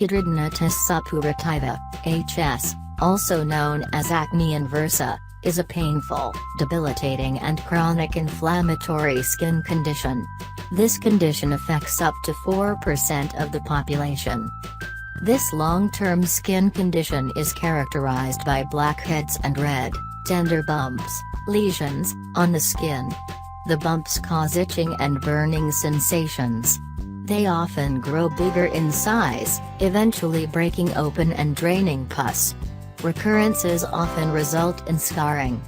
Hidradenitis suppurativa, HS, also known as acne inversa, is a painful, debilitating and chronic inflammatory skin condition. This condition affects up to 4% of the population. This long-term skin condition is characterized by blackheads and red, tender bumps, lesions, on the skin. The bumps cause itching and burning sensations. They often grow bigger in size, eventually breaking open and draining pus. Recurrences often result in scarring.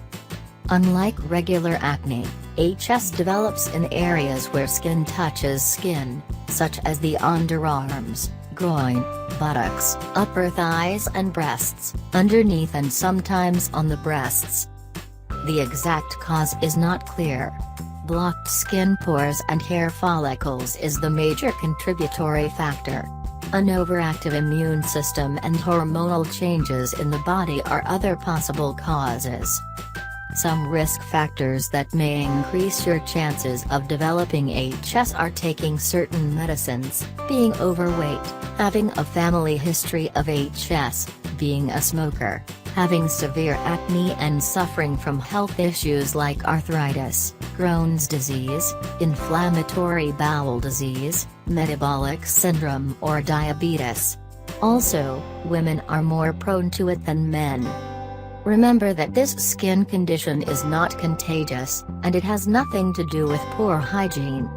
Unlike regular acne, HS develops in areas where skin touches skin, such as the underarms, groin, buttocks, upper thighs and breasts, underneath and sometimes on the breasts. The exact cause is not clear. Blocked skin pores and hair follicles is the major contributory factor. An overactive immune system and hormonal changes in the body are other possible causes. Some risk factors that may increase your chances of developing HS are taking certain medicines, being overweight, having a family history of HS, being a smoker, having severe acne and suffering from health issues like arthritis, Crohn's disease, inflammatory bowel disease, metabolic syndrome or diabetes. Also, women are more prone to it than men. Remember that this skin condition is not contagious, and it has nothing to do with poor hygiene.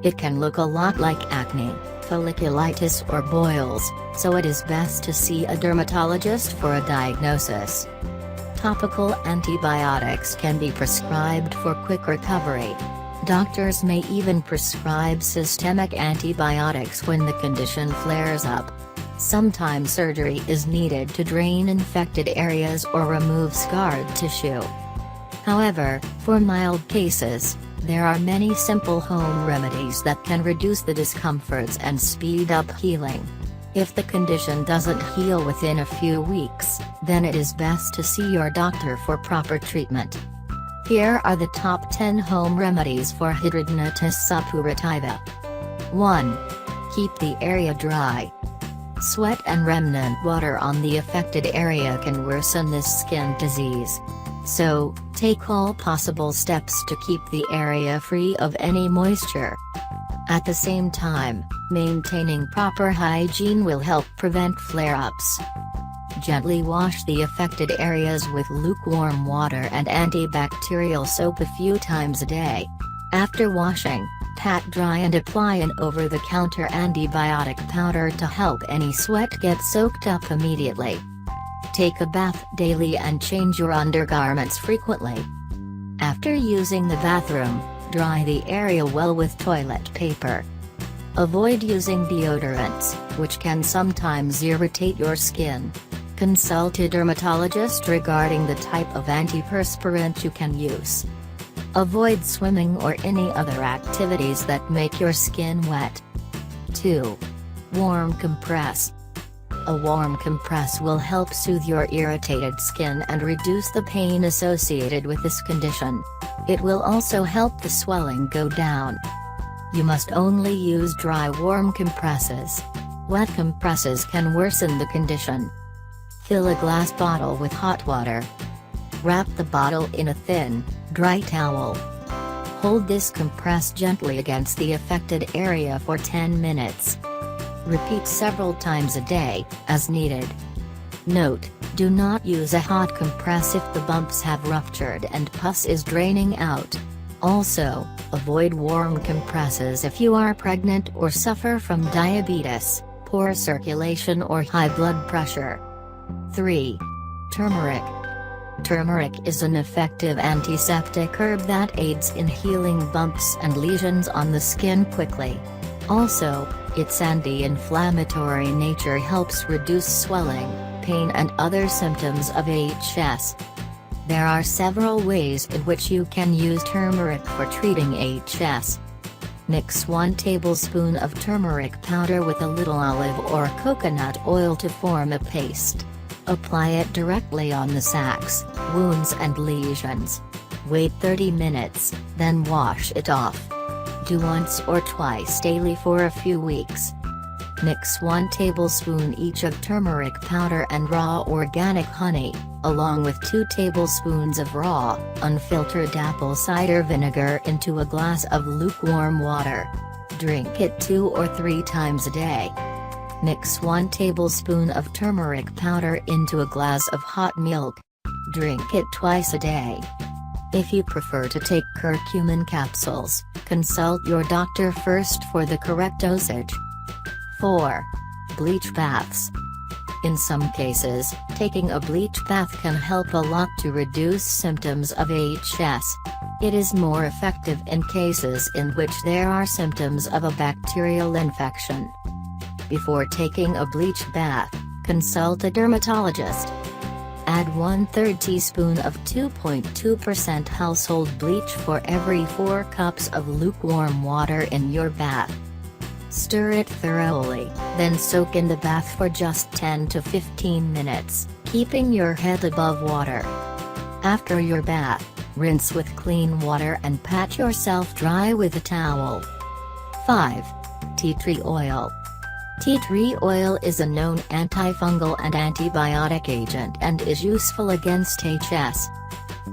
It can look a lot like acne, folliculitis or boils, so it is best to see a dermatologist for a diagnosis. Topical antibiotics can be prescribed for quick recovery. Doctors may even prescribe systemic antibiotics when the condition flares up. Sometimes surgery is needed to drain infected areas or remove scarred tissue. However, for mild cases, there are many simple home remedies that can reduce the discomforts and speed up healing. If the condition doesn't heal within a few weeks, then it is best to see your doctor for proper treatment. Here are the top 10 home remedies for hidradenitis suppurativa. 1. Keep the area dry. Sweat and remnant water on the affected area can worsen this skin disease. So, take all possible steps to keep the area free of any moisture. At the same time, maintaining proper hygiene will help prevent flare-ups. Gently wash the affected areas with lukewarm water and antibacterial soap a few times a day. After washing, pat dry and apply an over-the-counter antibiotic powder to help any sweat get soaked up immediately. Take a bath daily and change your undergarments frequently. After using the bathroom, dry the area well with toilet paper. Avoid using deodorants, which can sometimes irritate your skin. Consult a dermatologist regarding the type of antiperspirant you can use. Avoid swimming or any other activities that make your skin wet. 2. Warm compress. A warm compress will help soothe your irritated skin and reduce the pain associated with this condition. It will also help the swelling go down. You must only use dry warm compresses. Wet compresses can worsen the condition. Fill a glass bottle with hot water. Wrap the bottle in a thin, dry towel. Hold this compress gently against the affected area for 10 minutes. Repeat several times a day, as needed. Note, do not use a hot compress if the bumps have ruptured and pus is draining out. Also, avoid warm compresses if you are pregnant or suffer from diabetes, poor circulation or high blood pressure. 3. Turmeric. Turmeric is an effective antiseptic herb that aids in healing bumps and lesions on the skin quickly. Also, its anti-inflammatory nature helps reduce swelling, pain and other symptoms of HS. There are several ways in which you can use turmeric for treating HS. Mix 1 tablespoon of turmeric powder with a little olive or coconut oil to form a paste. Apply it directly on the sacs, wounds and lesions. Wait 30 minutes, then wash it off. Do once or twice daily for a few weeks. Mix 1 tablespoon each of turmeric powder and raw organic honey, along with 2 tablespoons of raw, unfiltered apple cider vinegar into a glass of lukewarm water. Drink it 2 or 3 times a day. Mix 1 tablespoon of turmeric powder into a glass of hot milk. Drink it twice a day. If you prefer to take curcumin capsules, consult your doctor first for the correct dosage. 4. Bleach baths. In some cases, taking a bleach bath can help a lot to reduce symptoms of HS. It is more effective in cases in which there are symptoms of a bacterial infection. Before taking a bleach bath, consult a dermatologist. Add 1/3 teaspoon of 2.2% household bleach for every 4 cups of lukewarm water in your bath. Stir it thoroughly, then soak in the bath for just 10 to 15 minutes, keeping your head above water. After your bath, rinse with clean water and pat yourself dry with a towel. 5. Tea tree oil. Tea tree oil is a known antifungal and antibiotic agent and is useful against HS.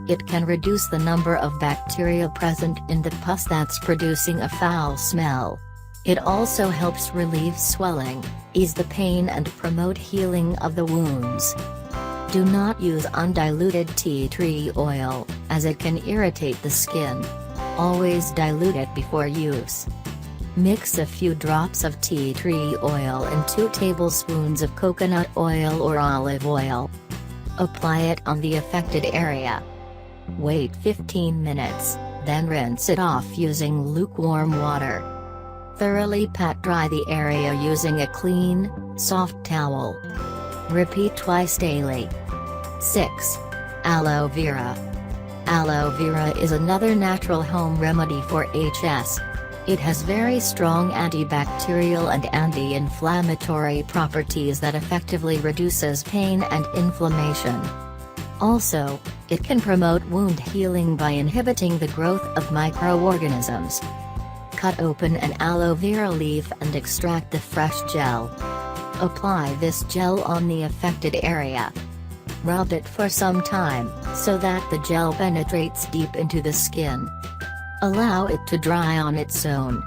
It can reduce the number of bacteria present in the pus that's producing a foul smell. It also helps relieve swelling, ease the pain and promote healing of the wounds. Do not use undiluted tea tree oil, as it can irritate the skin. Always dilute it before use. Mix a few drops of tea tree oil in 2 tablespoons of coconut oil or olive oil. Apply it on the affected area. Wait 15 minutes, then rinse it off using lukewarm water. Thoroughly pat dry the area using a clean, soft towel. Repeat twice daily. 6. Aloe vera. Aloe vera is another natural home remedy for HS. It has very strong antibacterial and anti-inflammatory properties that effectively reduces pain and inflammation. Also, it can promote wound healing by inhibiting the growth of microorganisms. Cut open an aloe vera leaf and extract the fresh gel. Apply this gel on the affected area. Rub it for some time, so that the gel penetrates deep into the skin. Allow it to dry on its own.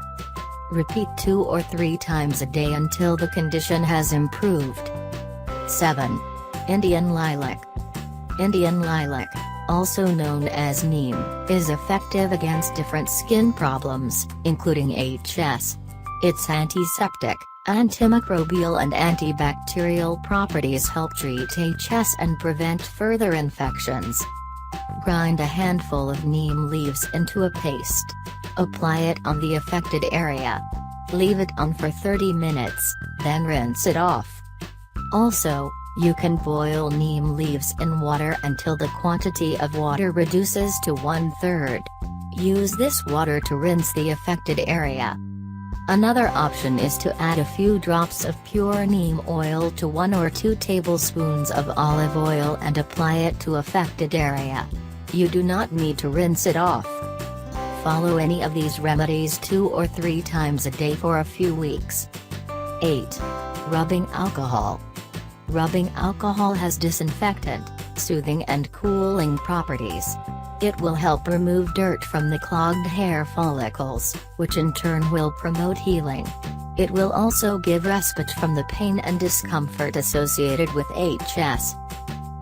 Repeat 2 or 3 times a day until the condition has improved. 7. Indian lilac. Indian lilac, also known as neem, is effective against different skin problems, including HS. Its antiseptic, antimicrobial and antibacterial properties help treat HS and prevent further infections. Grind a handful of neem leaves into a paste. Apply it on the affected area. Leave it on for 30 minutes, then rinse it off. Also, you can boil neem leaves in water until the quantity of water reduces to 1/3. Use this water to rinse the affected area. Another option is to add a few drops of pure neem oil to 1 or 2 tablespoons of olive oil and apply it to affected area. You do not need to rinse it off. Follow any of these remedies 2 or 3 times a day for a few weeks. 8. Rubbing alcohol. Rubbing alcohol has disinfectant, soothing and cooling properties. It will help remove dirt from the clogged hair follicles, which in turn will promote healing. It will also give respite from the pain and discomfort associated with HS.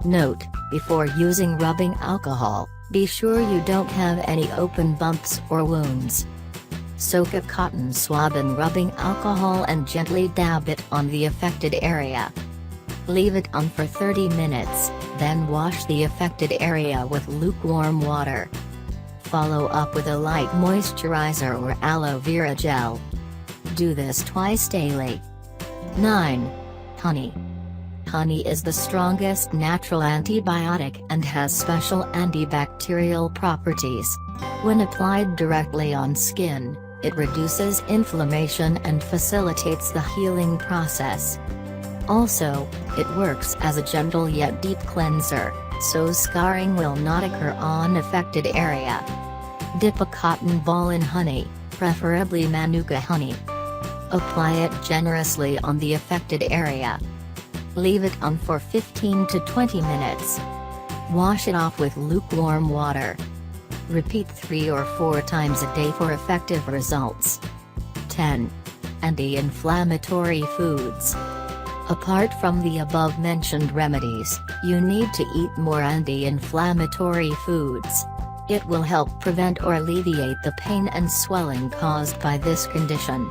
Note, before using rubbing alcohol, be sure you don't have any open bumps or wounds. Soak a cotton swab in rubbing alcohol and gently dab it on the affected area. Leave it on for 30 minutes, then wash the affected area with lukewarm water. Follow up with a light moisturizer or aloe vera gel. Do this twice daily. 9. Honey. Honey is the strongest natural antibiotic and has special antibacterial properties. When applied directly on skin, it reduces inflammation and facilitates the healing process. Also, it works as a gentle yet deep cleanser, so scarring will not occur on affected area. Dip a cotton ball in honey, preferably Manuka honey. Apply it generously on the affected area. Leave it on for 15 to 20 minutes. Wash it off with lukewarm water. Repeat 3 or 4 times a day for effective results. 10. Anti-inflammatory foods. Apart from the above-mentioned remedies, you need to eat more anti-inflammatory foods. It will help prevent or alleviate the pain and swelling caused by this condition.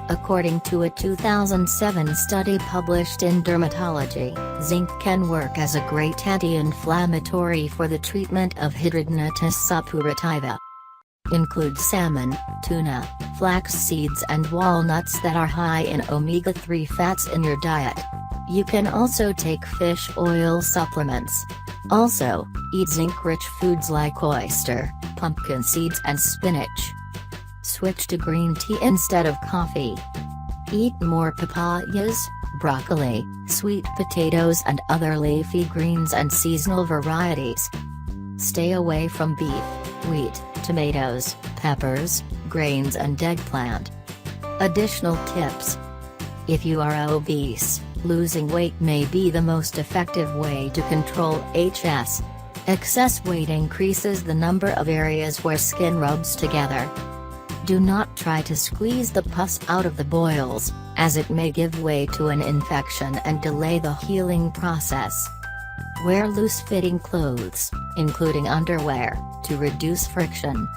According to a 2007 study published in Dermatology, zinc can work as a great anti-inflammatory for the treatment of hidradenitis suppurativa. Include salmon, tuna, flax seeds and walnuts that are high in omega-3 fats in your diet. You can also take fish oil supplements. Also, eat zinc-rich foods like oyster, pumpkin seeds and spinach. Switch to green tea instead of coffee. Eat more papayas, broccoli, sweet potatoes and other leafy greens and seasonal varieties. Stay away from beef, wheat, tomatoes, peppers, grains and eggplant. Additional tips. If you are obese, losing weight may be the most effective way to control HS. Excess weight increases the number of areas where skin rubs together. Do not try to squeeze the pus out of the boils, as it may give way to an infection and delay the healing process. Wear loose-fitting clothes, including underwear, to reduce friction.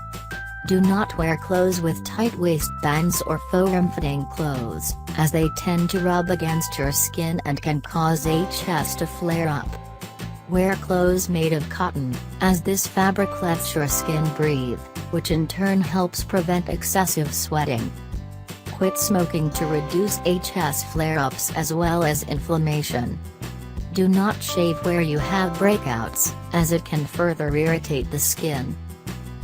Do not wear clothes with tight waistbands or form-fitting clothes, as they tend to rub against your skin and can cause HS to flare up. Wear clothes made of cotton, as this fabric lets your skin breathe, which in turn helps prevent excessive sweating. Quit smoking to reduce HS flare-ups as well as inflammation. Do not shave where you have breakouts, as it can further irritate the skin.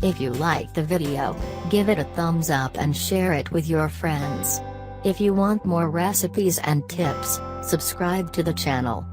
If you like the video, give it a thumbs up and share it with your friends. If you want more recipes and tips, subscribe to the channel.